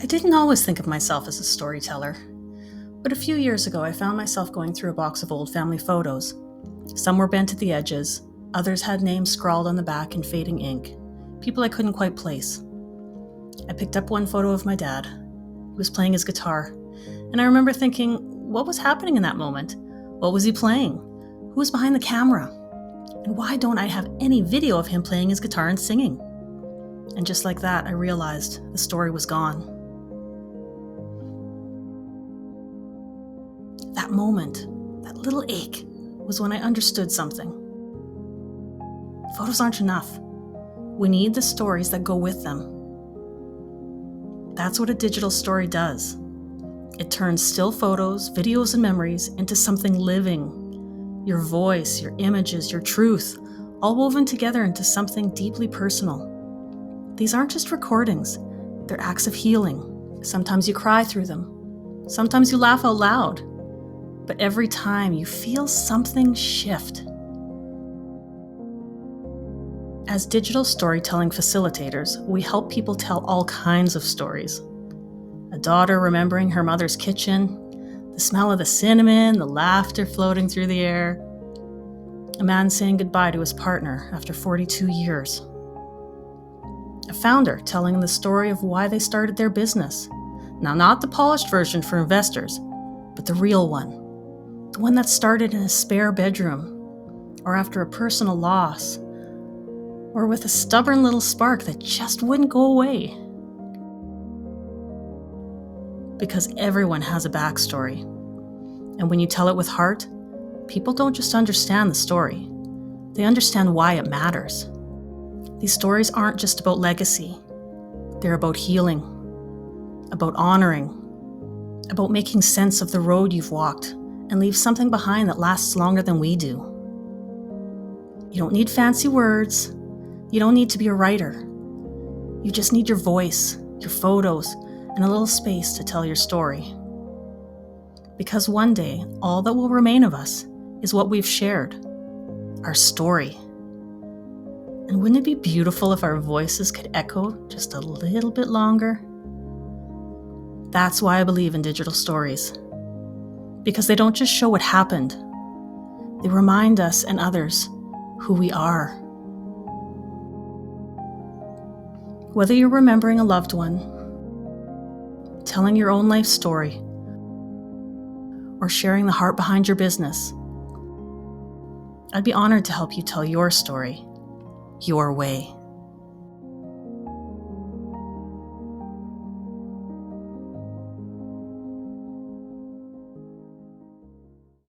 I didn't always think of myself as a storyteller, but a few years ago I found myself going through a box of old family photos. Some were bent at the edges, others had names scrawled on the back in fading ink, people I couldn't quite place. I picked up one photo of my dad. He was playing his guitar, and I remember thinking, what was happening in that moment? What was he playing? Who was behind the camera? And why don't I have any video of him playing his guitar and singing? And just like that, I realized the story was gone. That moment, that little ache, was when I understood something. Photos aren't enough. We need the stories that go with them. That's what a digital story does. It turns still photos, videos, and memories into something living. Your voice, your images, your truth, all woven together into something deeply personal. These aren't just recordings, they're acts of healing. Sometimes you cry through them. Sometimes you laugh out loud. But every time you feel something shift. As digital storytelling facilitators, we help people tell all kinds of stories. A daughter remembering her mother's kitchen, the smell of the cinnamon, the laughter floating through the air. A man saying goodbye to his partner after 42 years. A founder telling the story of why they started their business. Now, not the polished version for investors, but the real one. The one that started in a spare bedroom, or after a personal loss, or with a stubborn little spark that just wouldn't go away. Because everyone has a backstory. And when you tell it with heart, people don't just understand the story, they understand why it matters. These stories aren't just about legacy. They're about healing, about honoring, about making sense of the road you've walked and leave something behind that lasts longer than we do. You don't need fancy words. You don't need to be a writer. You just need your voice, your photos, and a little space to tell your story. Because one day, all that will remain of us is what we've shared, our story. And wouldn't it be beautiful if our voices could echo just a little bit longer? That's why I believe in digital stories. Because they don't just show what happened. They remind us and others who we are. Whether you're remembering a loved one, telling your own life story, or sharing the heart behind your business, I'd be honored to help you tell your story, your way.